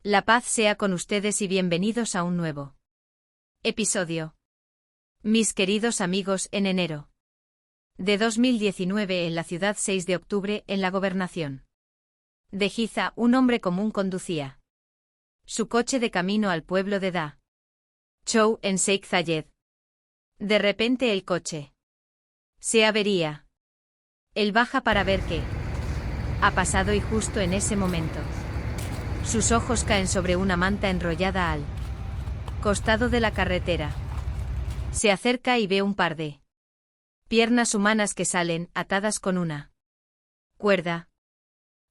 La paz sea con ustedes y bienvenidos a un nuevo episodio. Mis queridos amigos, en enero de 2019 en la ciudad 6 de octubre en la gobernación de Giza, un hombre común conducía su coche de camino al pueblo de Da Chou en Sheikh Zayed. De repente el coche se avería. Él baja para ver qué ha pasado y justo en ese momento sus ojos caen sobre una manta enrollada al costado de la carretera. Se acerca y ve un par de piernas humanas que salen, atadas con una cuerda.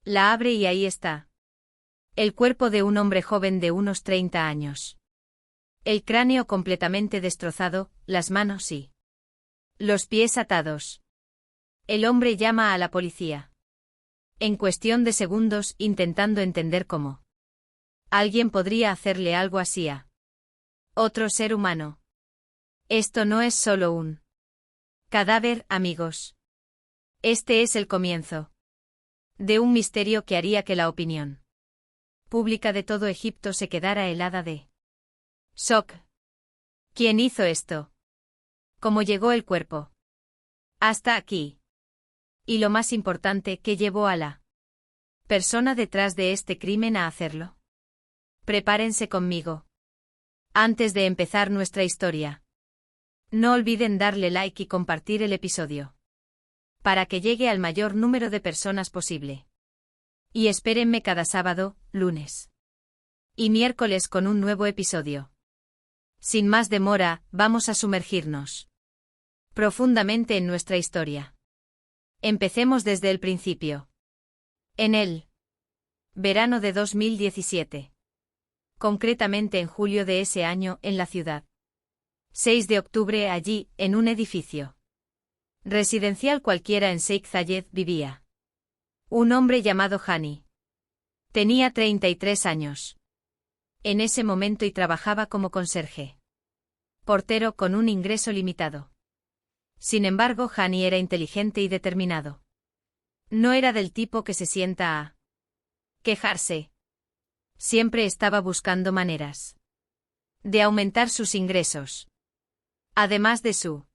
La abre y ahí está el cuerpo de un hombre joven de unos 30 años. El cráneo completamente destrozado, las manos y los pies atados. El hombre llama a la policía. En cuestión de segundos, intentando entender cómo alguien podría hacerle algo así a otro ser humano. Esto no es solo un cadáver, amigos. Este es el comienzo de un misterio que haría que la opinión pública de todo Egipto se quedara helada de shock. ¿Quién hizo esto? ¿Cómo llegó el cuerpo hasta aquí? Y lo más importante, ¿qué llevó a la persona detrás de este crimen a hacerlo? Prepárense conmigo. Antes de empezar nuestra historia, no olviden darle like y compartir el episodio para que llegue al mayor número de personas posible. Y espérenme cada sábado, lunes y miércoles con un nuevo episodio. Sin más demora, vamos a sumergirnos profundamente en nuestra historia. Empecemos desde el principio. En el verano de 2017. Concretamente en julio de ese año, en la ciudad 6 de octubre, allí, en un edificio residencial cualquiera en Sheikh Zayed, vivía un hombre llamado Hani. Tenía 33 años en ese momento y trabajaba como conserje portero con un ingreso limitado. Sin embargo, Hani era inteligente y determinado. No era del tipo que se sienta a quejarse. Siempre estaba buscando maneras de aumentar sus ingresos. Además de su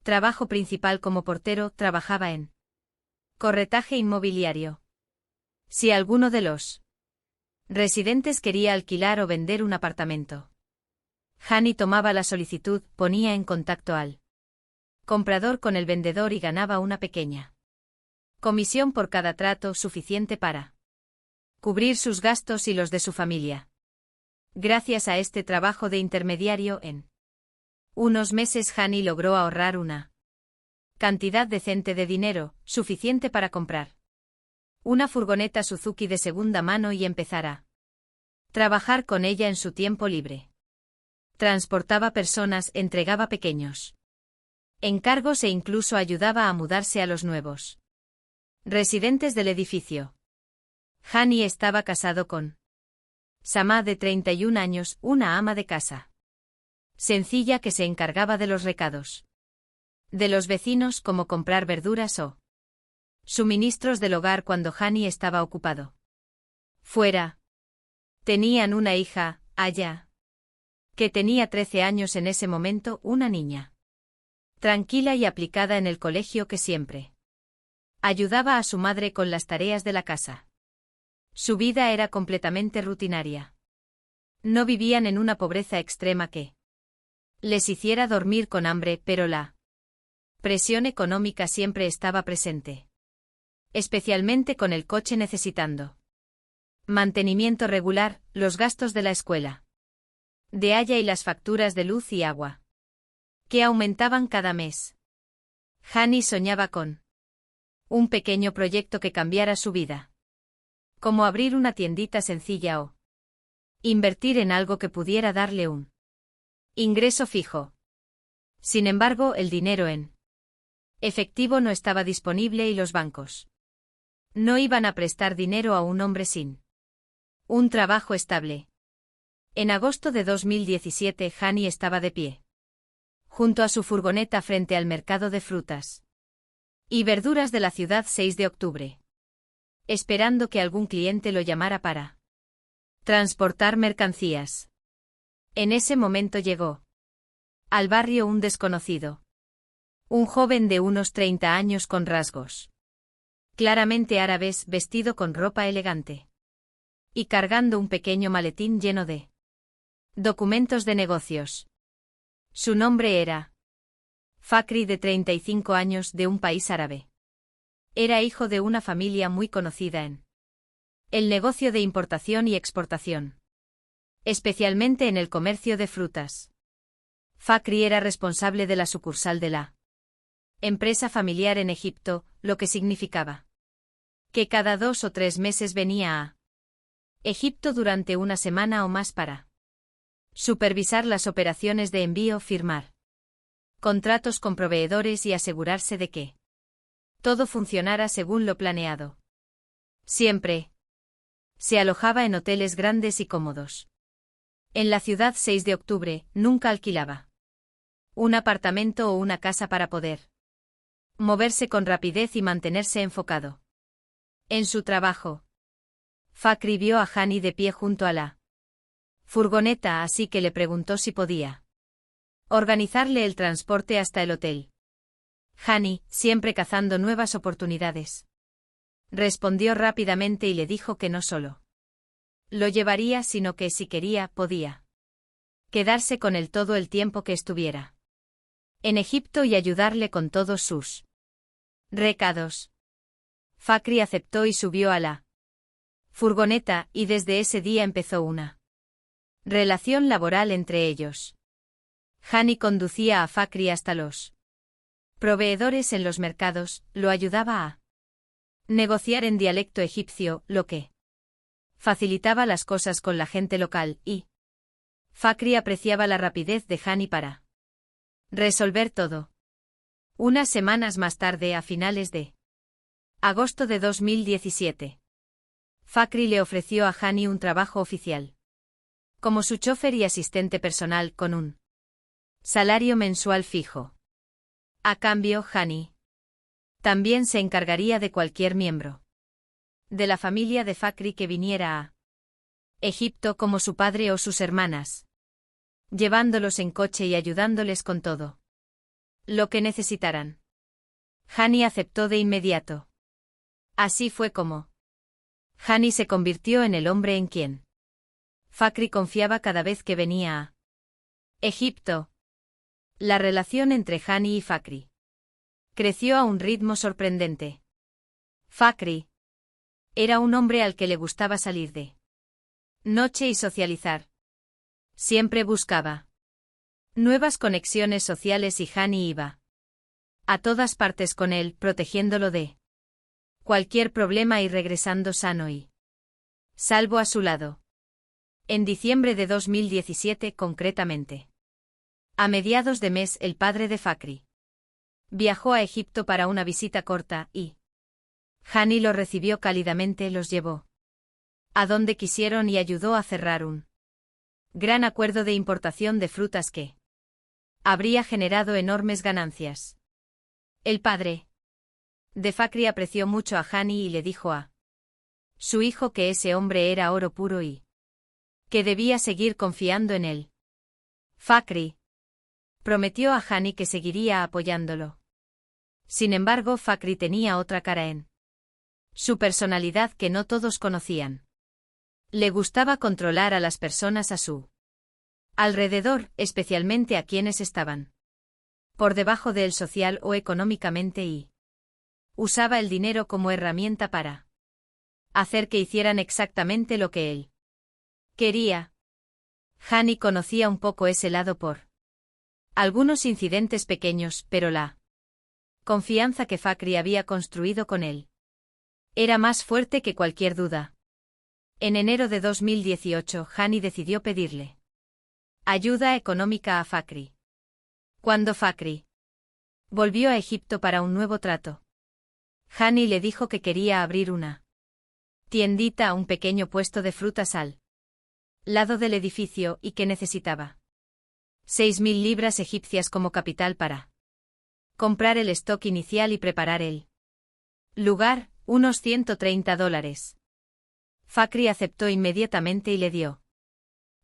trabajo principal como portero, trabajaba en corretaje inmobiliario. Si alguno de los residentes quería alquilar o vender un apartamento, Hani tomaba la solicitud, ponía en contacto al comprador con el vendedor y ganaba una pequeña comisión por cada trato, suficiente para cubrir sus gastos y los de su familia. Gracias a este trabajo de intermediario, en unos meses Hani logró ahorrar una cantidad decente de dinero, suficiente para comprar una furgoneta Suzuki de segunda mano y empezar a trabajar con ella en su tiempo libre. Transportaba personas, entregaba pequeños encargos e incluso ayudaba a mudarse a los nuevos residentes del edificio. Hani estaba casado con Sama, de 31 años, una ama de casa sencilla que se encargaba de los recados de los vecinos, como comprar verduras o suministros del hogar cuando Hani estaba ocupado fuera. Tenían una hija, Aya, que tenía 13 años en ese momento, una niña tranquila y aplicada en el colegio que siempre ayudaba a su madre con las tareas de la casa. Su vida era completamente rutinaria. No vivían en una pobreza extrema que les hiciera dormir con hambre, pero la presión económica siempre estaba presente. Especialmente con el coche necesitando mantenimiento regular, los gastos de la escuela de Aya y las facturas de luz y agua que aumentaban cada mes. Hani soñaba con un pequeño proyecto que cambiara su vida. Como abrir una tiendita sencilla o invertir en algo que pudiera darle un ingreso fijo. Sin embargo, el dinero en efectivo no estaba disponible y los bancos no iban a prestar dinero a un hombre sin un trabajo estable. En agosto de 2017, Hani estaba de pie junto a su furgoneta frente al mercado de frutas y verduras de la ciudad 6 de octubre, esperando que algún cliente lo llamara para Transportar mercancías. En ese momento llegó al barrio un desconocido. Un joven de unos 30 años con rasgos claramente árabes, vestido con ropa elegante. Y cargando un pequeño maletín lleno de documentos de negocios. Su nombre era Fakri, de 35 años, de un país árabe. Era hijo de una familia muy conocida en el negocio de importación y exportación, especialmente en el comercio de frutas. Fakri era responsable de la sucursal de la empresa familiar en Egipto, lo que significaba que cada 2 o 3 meses venía a Egipto durante una semana o más para supervisar las operaciones de envío, firmar contratos con proveedores y asegurarse de que todo funcionara según lo planeado. Siempre se alojaba en hoteles grandes y cómodos. En la ciudad 6 de octubre, nunca alquilaba un apartamento o una casa para poder moverse con rapidez y mantenerse enfocado en su trabajo. Fakri vio a Hani de pie junto a la furgoneta, así que le preguntó si podía organizarle el transporte hasta el hotel. Hani, siempre cazando nuevas oportunidades, respondió rápidamente y le dijo que no solo lo llevaría, sino que si quería, podía quedarse con él todo el tiempo que estuviera en Egipto y ayudarle con todos sus recados. Fakri aceptó y subió a la furgoneta, y desde ese día empezó una relación laboral entre ellos. Hani conducía a Fakri hasta los proveedores en los mercados, lo ayudaba a negociar en dialecto egipcio, lo que facilitaba las cosas con la gente local, y Fakri apreciaba la rapidez de Hani para resolver todo. Unas semanas más tarde, a finales de agosto de 2017, Fakri le ofreció a Hani un trabajo oficial como su chofer y asistente personal, con un salario mensual fijo. A cambio, Hani también se encargaría de cualquier miembro de la familia de Fakri que viniera a Egipto, como su padre o sus hermanas, llevándolos en coche y ayudándoles con todo lo que necesitaran. Hani aceptó de inmediato. Así fue como Hani se convirtió en el hombre en quien Fakri confiaba cada vez que venía a Egipto. La relación entre Hani y Fakri creció a un ritmo sorprendente. Fakri era un hombre al que le gustaba salir de noche y socializar. Siempre buscaba nuevas conexiones sociales y Hani iba a todas partes con él, protegiéndolo de cualquier problema y regresando sano y salvo a su lado. En diciembre de 2017, concretamente, a mediados de mes, el padre de Fakri viajó a Egipto para una visita corta y Hani lo recibió cálidamente, los llevó a donde quisieron y ayudó a cerrar un gran acuerdo de importación de frutas que habría generado enormes ganancias. El padre de Fakri apreció mucho a Hani y le dijo a su hijo que ese hombre era oro puro y que debía seguir confiando en él. Fakri prometió a Hani que seguiría apoyándolo. Sin embargo, Fakri tenía otra cara en su personalidad que no todos conocían. Le gustaba controlar a las personas a su alrededor, especialmente a quienes estaban por debajo de él social o económicamente, y usaba el dinero como herramienta para hacer que hicieran exactamente lo que él quería. Hani conocía un poco ese lado por algunos incidentes pequeños, pero la confianza que Fakri había construido con él era más fuerte que cualquier duda. En enero de 2018, Hani decidió pedirle ayuda económica a Fakri. Cuando Fakri volvió a Egipto para un nuevo trato, Hani le dijo que quería abrir una tiendita, un pequeño puesto de frutas al lado del edificio, y que necesitaba 6.000 libras egipcias como capital para comprar el stock inicial y preparar el lugar, unos $130. Fakhry aceptó inmediatamente y le dio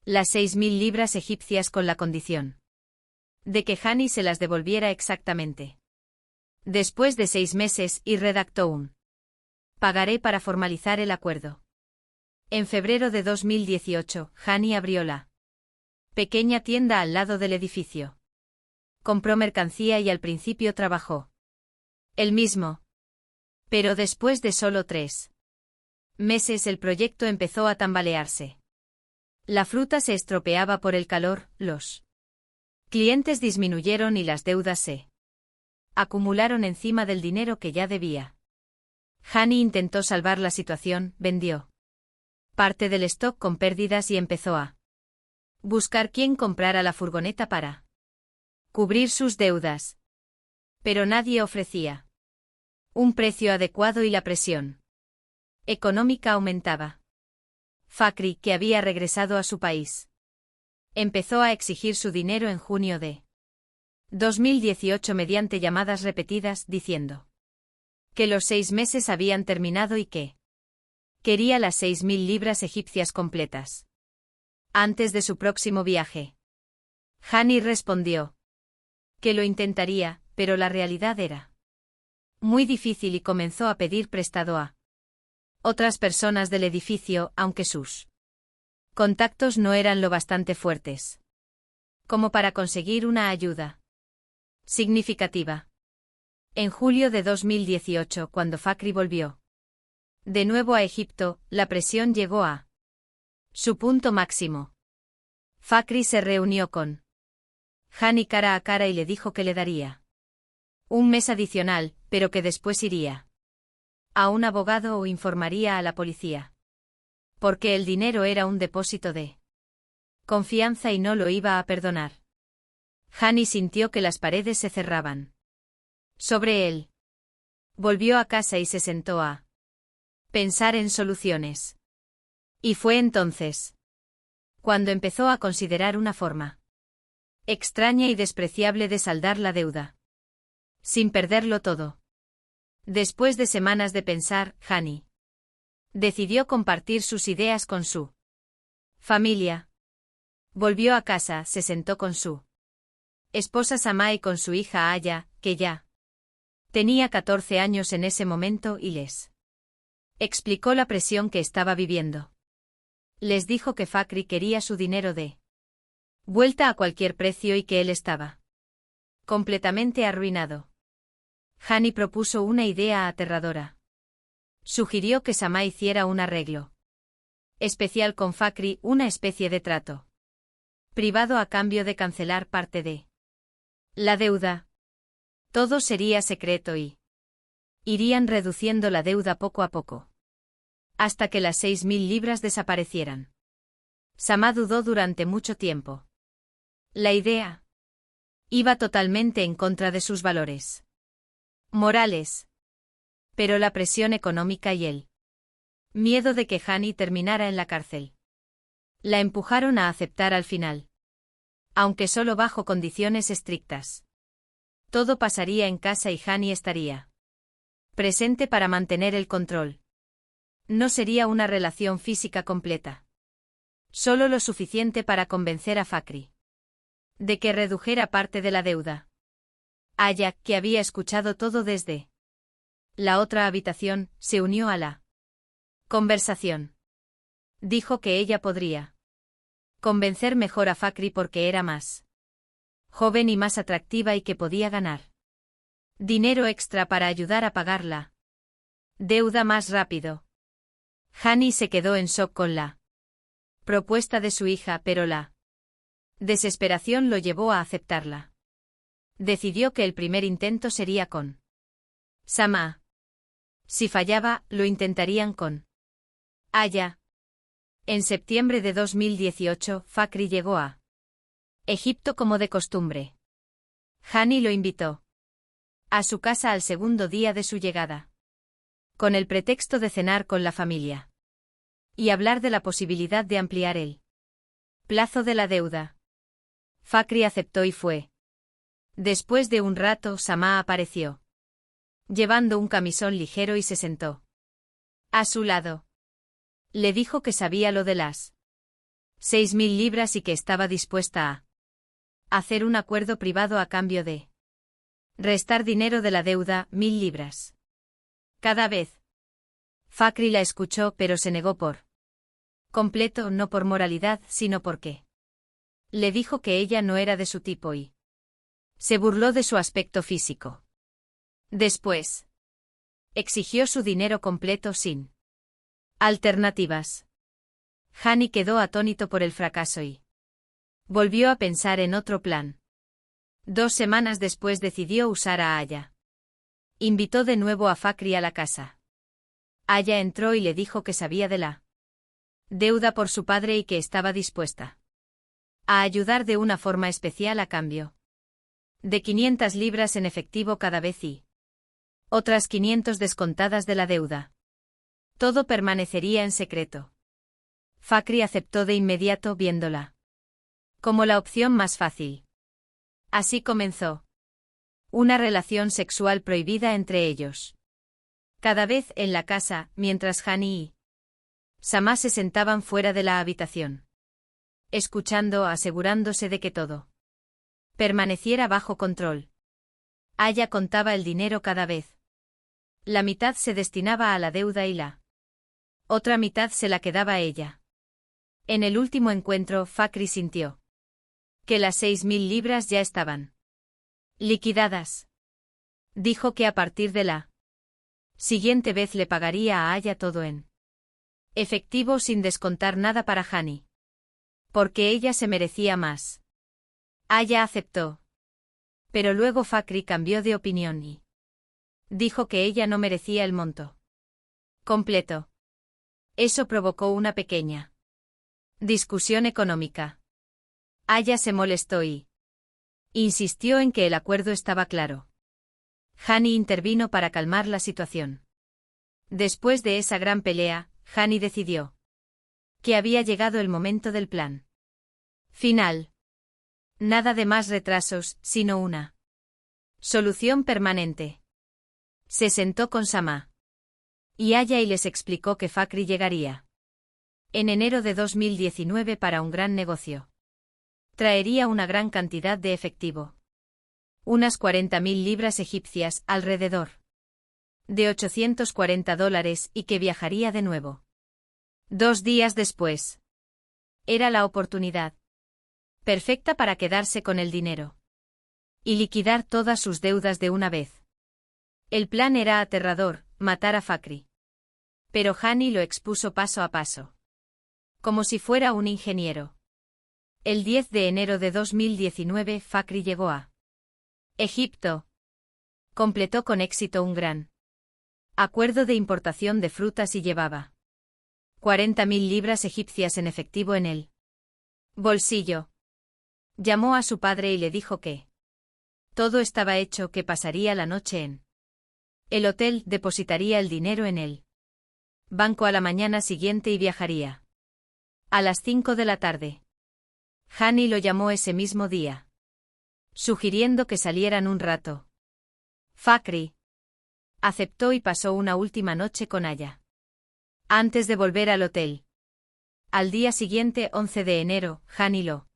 las 6.000 libras egipcias con la condición de que Hani se las devolviera exactamente después de 6 meses y redactó un pagaré para formalizar el acuerdo. En febrero de 2018, Hani abrió la pequeña tienda al lado del edificio. Compró mercancía y al principio trabajó él mismo. Pero después de solo 3 meses el proyecto empezó a tambalearse. La fruta se estropeaba por el calor, los clientes disminuyeron y las deudas se acumularon encima del dinero que ya debía. Hani intentó salvar la situación, vendió parte del stock con pérdidas y empezó a buscar quién comprara la furgoneta para cubrir sus deudas. Pero nadie ofrecía un precio adecuado y la presión económica aumentaba. Fakhry, que había regresado a su país, empezó a exigir su dinero en junio de 2018 mediante llamadas repetidas diciendo que los 6 meses habían terminado y que quería las 6.000 libras egipcias completas antes de su próximo viaje. Hani respondió que lo intentaría, pero la realidad era muy difícil y comenzó a pedir prestado a otras personas del edificio, aunque sus contactos no eran lo bastante fuertes como para conseguir una ayuda significativa. En julio de 2018, cuando Fakhry volvió de nuevo a Egipto, la presión llegó a su punto máximo. Fakhry se reunió con Hani cara a cara y le dijo que le daría un mes adicional, pero que después iría a un abogado o informaría a la policía. Porque el dinero era un depósito de confianza y no lo iba a perdonar. Hani sintió que las paredes se cerraban sobre él. Volvió a casa y se sentó a pensar en soluciones. Y fue entonces cuando empezó a considerar una forma extraña y despreciable de saldar la deuda sin perderlo todo. Después de semanas de pensar, Hani decidió compartir sus ideas con su familia. Volvió a casa, se sentó con su esposa Sama y con su hija Aya, que ya tenía 14 años en ese momento, y les explicó la presión que estaba viviendo. Les dijo que Fakhry quería su dinero de vuelta a cualquier precio y que él estaba completamente arruinado. Hani propuso una idea aterradora. Sugirió que Sama hiciera un arreglo especial con Fakhry, una especie de trato privado a cambio de cancelar parte de la deuda. Todo sería secreto y irían reduciendo la deuda poco a poco hasta que las 6.000 libras desaparecieran. Sama dudó durante mucho tiempo. La idea iba totalmente en contra de sus valores morales. Pero la presión económica y el miedo de que Hani terminara en la cárcel la empujaron a aceptar al final. Aunque solo bajo condiciones estrictas. Todo pasaría en casa y Hani estaría presente para mantener el control. No sería una relación física completa. Solo lo suficiente para convencer a Fakhry de que redujera parte de la deuda. Aya, que había escuchado todo desde la otra habitación, se unió a la conversación. Dijo que ella podría convencer mejor a Fakhry porque era más joven y más atractiva y que podía ganar dinero extra para ayudar a pagar la deuda más rápido. Hani se quedó en shock con la propuesta de su hija, pero la desesperación lo llevó a aceptarla. Decidió que el primer intento sería con Sama. Si fallaba, lo intentarían con Aya. En septiembre de 2018, Fakhry llegó a Egipto como de costumbre. Hani lo invitó a su casa al segundo día de su llegada, con el pretexto de cenar con la familia y hablar de la posibilidad de ampliar el plazo de la deuda. Fakhry aceptó y fue. Después de un rato, Sama apareció llevando un camisón ligero y se sentó a su lado. Le dijo que sabía lo de las 6.000 libras y que estaba dispuesta a hacer un acuerdo privado a cambio de restar dinero de la deuda, 1.000 libras. Cada vez. Fakhry la escuchó pero se negó por completo, no por moralidad, sino porque le dijo que ella no era de su tipo y se burló de su aspecto físico. Después, exigió su dinero completo sin alternativas. Hani quedó atónito por el fracaso y volvió a pensar en otro plan. 2 semanas después decidió usar a Aya. Invitó de nuevo a Fakhry a la casa. Aya entró y le dijo que sabía de la deuda por su padre y que estaba dispuesta a ayudar de una forma especial a cambio de 500 libras en efectivo cada vez y otras 500 descontadas de la deuda. Todo permanecería en secreto. Fakhry aceptó de inmediato viéndola como la opción más fácil. Así comenzó una relación sexual prohibida entre ellos. Cada vez en la casa, mientras Hani y Sama se sentaban fuera de la habitación, escuchando, asegurándose de que todo permaneciera bajo control. Aya contaba el dinero cada vez. La mitad se destinaba a la deuda y la otra mitad se la quedaba ella. En el último encuentro, Fakhry sintió que las 6.000 libras ya estaban liquidadas. Dijo que a partir de la siguiente vez le pagaría a Aya todo en efectivo sin descontar nada para Hani. Porque ella se merecía más. Aya aceptó. Pero luego Fakhry cambió de opinión y dijo que ella no merecía el monto completo. Eso provocó una pequeña discusión económica. Aya se molestó y insistió en que el acuerdo estaba claro. Hani intervino para calmar la situación. Después de esa gran pelea, Hani decidió que había llegado el momento del plan final. Nada de más retrasos, sino una solución permanente. Se sentó con Sama y Aya y les explicó que Fakhry llegaría en enero de 2019 para un gran negocio. Traería una gran cantidad de efectivo. Unas 40.000 libras egipcias, alrededor de $840, y que viajaría de nuevo 2 días después. Era la oportunidad perfecta para quedarse con el dinero y liquidar todas sus deudas de una vez. El plan era aterrador, matar a Fakhry. Pero Hani lo expuso paso a paso, como si fuera un ingeniero. El 10 de enero de 2019 Fakhry llegó a Egipto. Completó con éxito un gran acuerdo de importación de frutas y llevaba 40.000 libras egipcias en efectivo en el bolsillo. Llamó a su padre y le dijo que todo estaba hecho, que pasaría la noche en el hotel, depositaría el dinero en el banco a la mañana siguiente y viajaría a las 5 de la tarde. Hani lo llamó ese mismo día, sugiriendo que salieran un rato. Fakhry aceptó y pasó una última noche con Aya antes de volver al hotel. Al día siguiente, 11 de enero, Hani lo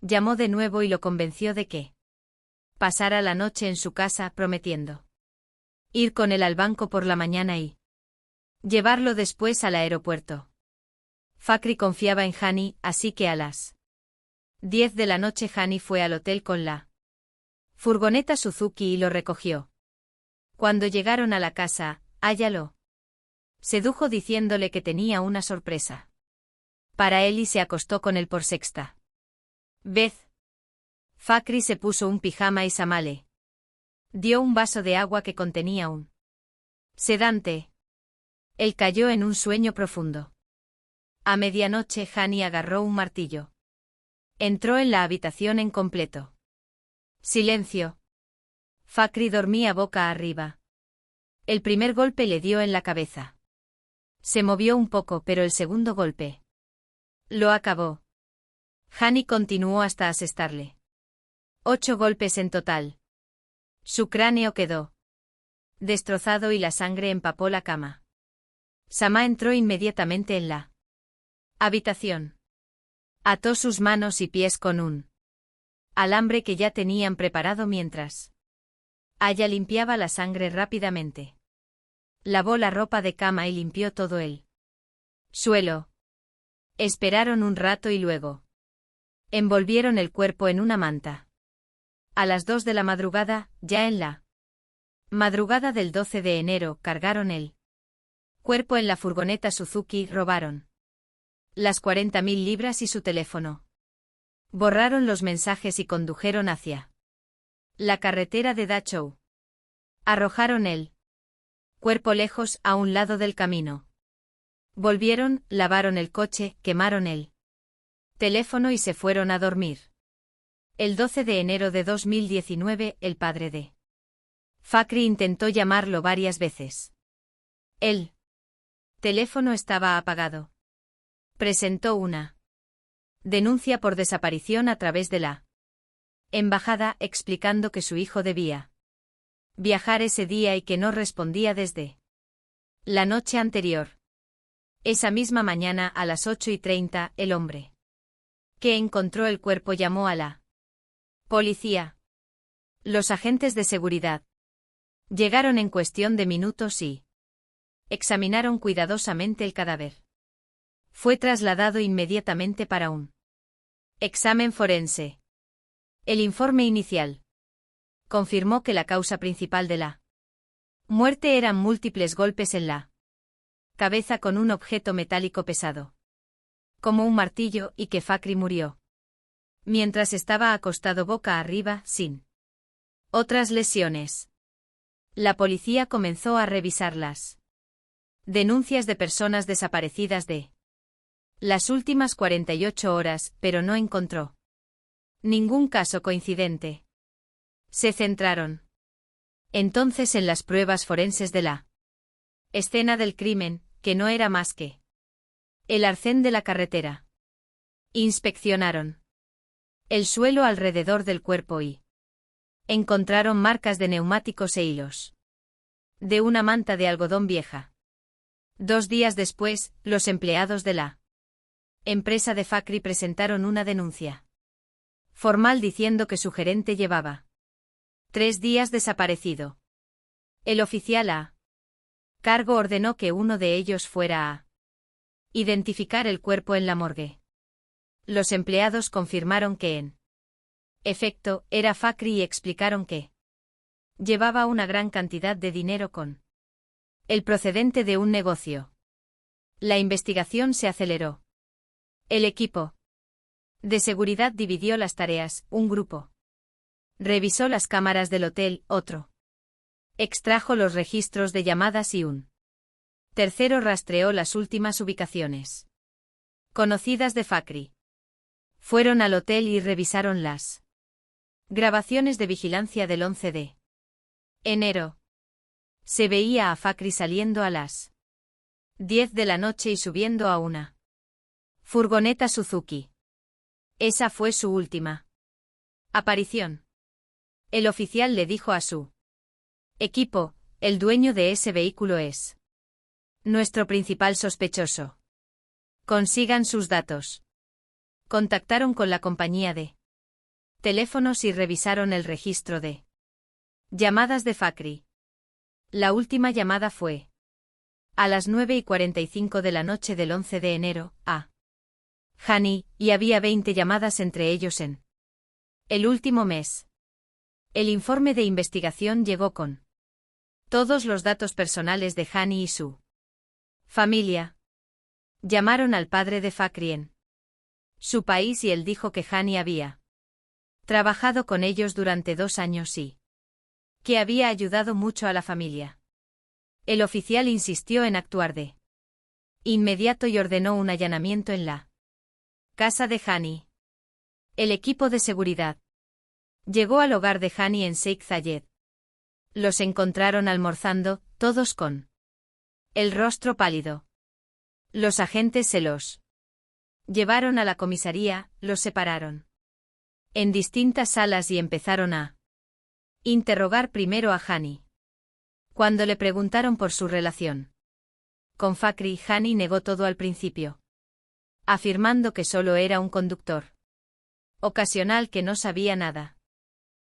llamó de nuevo y lo convenció de que pasara la noche en su casa, prometiendo ir con él al banco por la mañana y llevarlo después al aeropuerto. Fakhry confiaba en Hani, así que a las 10 de la noche Hani fue al hotel con la furgoneta Suzuki y lo recogió. Cuando llegaron a la casa, Aya lo sedujo diciéndole que tenía una sorpresa para él y se acostó con él por sexta vez. Fakhry se puso un pijama y Sama le dio un vaso de agua que contenía un sedante. Él cayó en un sueño profundo. A medianoche Hani agarró un martillo. Entró en la habitación en completo silencio. Fakhry dormía boca arriba. El primer golpe le dio en la cabeza. Se movió un poco, pero el segundo golpe lo acabó. Hani continuó hasta asestarle 8 golpes en total. Su cráneo quedó destrozado y la sangre empapó la cama. Sama entró inmediatamente en la habitación. Ató sus manos y pies con un alambre que ya tenían preparado mientras Aya limpiaba la sangre rápidamente. Lavó la ropa de cama y limpió todo el suelo. Esperaron un rato y luego envolvieron el cuerpo en una manta. A las 2 de la madrugada, ya en la madrugada del 12 de enero, cargaron el cuerpo en la furgoneta Suzuki, robaron las 40.000 libras y su teléfono. Borraron los mensajes y condujeron hacia la carretera de Dachau. Arrojaron el cuerpo lejos a un lado del camino. Volvieron, lavaron el coche, quemaron el teléfono y se fueron a dormir. El 12 de enero de 2019, el padre de Fakhry intentó llamarlo varias veces. El teléfono estaba apagado. Presentó una denuncia por desaparición a través de la embajada, explicando que su hijo debía viajar ese día y que no respondía desde la noche anterior. Esa misma mañana a las 8:30, el hombre que encontró el cuerpo llamó a la policía. Los agentes de seguridad llegaron en cuestión de minutos y examinaron cuidadosamente el cadáver. Fue trasladado inmediatamente para un examen forense. El informe inicial confirmó que la causa principal de la muerte eran múltiples golpes en la cabeza con un objeto metálico pesado, como un martillo, y que Fakhry murió mientras estaba acostado boca arriba, sin otras lesiones. La policía comenzó a revisar las denuncias de personas desaparecidas de las últimas 48 horas, pero no encontró ningún caso coincidente. Se centraron entonces en las pruebas forenses de la escena del crimen, que no era más que el arcén de la carretera. Inspeccionaron el suelo alrededor del cuerpo y encontraron marcas de neumáticos e hilos de una manta de algodón vieja. 2 días después, los empleados de la empresa de Fakhry presentaron una denuncia formal diciendo que su gerente llevaba 3 días desaparecido. El oficial a cargo ordenó que uno de ellos fuera a identificar el cuerpo en la morgue. Los empleados confirmaron que en efecto era Fakhry y explicaron que llevaba una gran cantidad de dinero con el procedente de un negocio. La investigación se aceleró. El equipo de seguridad dividió las tareas, un grupo revisó las cámaras del hotel, otro extrajo los registros de llamadas y un tercero rastreó las últimas ubicaciones conocidas de Fakhry. Fueron al hotel y revisaron las grabaciones de vigilancia del 11 de enero. Se veía a Fakhry saliendo a las 10 de la noche y subiendo a una furgoneta Suzuki. Esa fue su última aparición. El oficial le dijo a su equipo: el dueño de ese vehículo es nuestro principal sospechoso. Consigan sus datos. Contactaron con la compañía de teléfonos y revisaron el registro de llamadas de Fakhry. La última llamada fue a las 9:45 de la noche del 11 de enero, a Hani, y había 20 llamadas entre ellos en el último mes. El informe de investigación llegó con todos los datos personales de Hani y su familia. Llamaron al padre de Fakhry en su país y él dijo que Hani había trabajado con ellos durante 2 años y que había ayudado mucho a la familia. El oficial insistió en actuar de inmediato y ordenó un allanamiento en la casa de Hani. El equipo de seguridad llegó al hogar de Hani en Sheikh Zayed. Los encontraron almorzando, todos con el rostro pálido. Los agentes se los llevaron a la comisaría, los separaron en distintas salas y empezaron a interrogar primero a Hani. Cuando le preguntaron por su relación Con Fakhri, Hani negó todo al principio, afirmando que solo era un conductor ocasional que no sabía nada.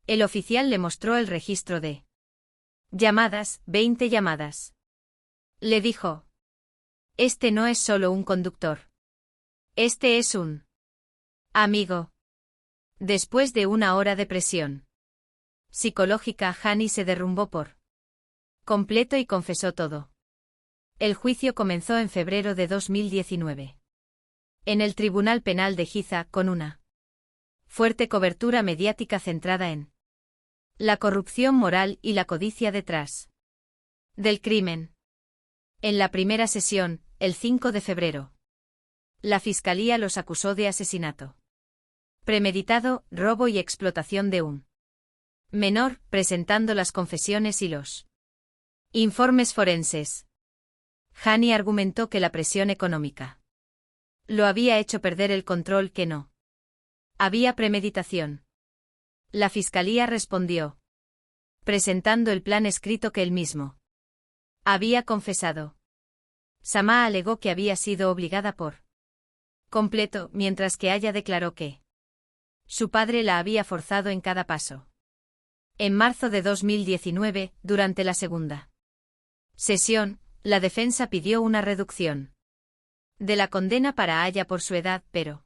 El oficial le mostró el registro de llamadas, 20 llamadas. Le dijo: este no es solo un conductor. Este es un amigo. Después de una hora de presión psicológica, Hani se derrumbó por completo y confesó todo. El juicio comenzó en febrero de 2019. En el Tribunal Penal de Giza, con una fuerte cobertura mediática centrada en la corrupción moral y la codicia detrás del crimen. En la primera sesión, el 5 de febrero, la Fiscalía los acusó de asesinato premeditado, robo y explotación de un menor, presentando las confesiones y los informes forenses. Hani argumentó que la presión económica lo había hecho perder el control, que no había premeditación. La Fiscalía respondió presentando el plan escrito que él mismo había confesado. Sama alegó que había sido obligada por completo, mientras que Aya declaró que su padre la había forzado en cada paso. En marzo de 2019, durante la segunda sesión, la defensa pidió una reducción de la condena para Aya por su edad, pero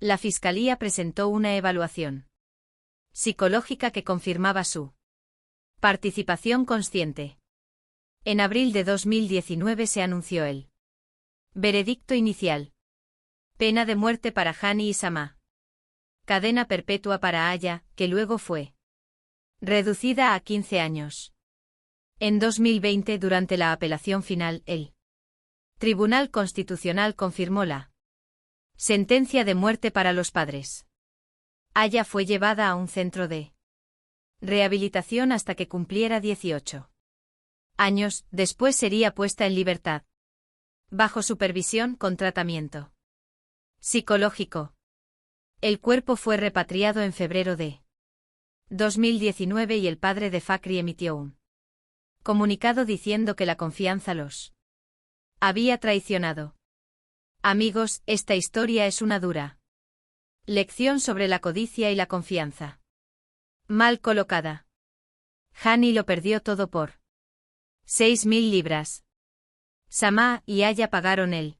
la Fiscalía presentó una evaluación psicológica que confirmaba su participación consciente. En abril de 2019 se anunció el veredicto inicial. Pena de muerte para Hani y Sama. Cadena perpetua para Aya, que luego fue reducida a 15 años. En 2020, durante la apelación final, el Tribunal Constitucional confirmó la sentencia de muerte para los padres. Aya fue llevada a un centro de rehabilitación hasta que cumpliera 18 años, después sería puesta en libertad, bajo supervisión, con tratamiento psicológico. El cuerpo fue repatriado en febrero de 2019 y el padre de Fakhri emitió un comunicado diciendo que la confianza los había traicionado. Amigos, esta historia es una dura lección sobre la codicia y la confianza mal colocada. Hani lo perdió todo por 6.000 libras. Sama y Aya pagaron el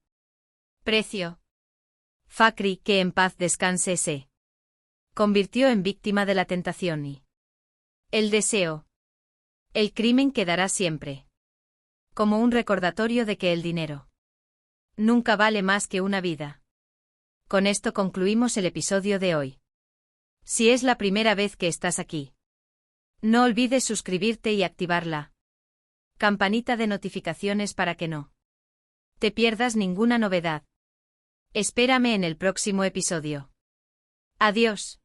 precio. Fakhri, que en paz descanse, se convirtió en víctima de la tentación y el deseo. El crimen quedará siempre como un recordatorio de que el dinero nunca vale más que una vida. Con esto concluimos el episodio de hoy. Si es la primera vez que estás aquí, no olvides suscribirte y activar la campanita de notificaciones para que no te pierdas ninguna novedad. Espérame en el próximo episodio. Adiós.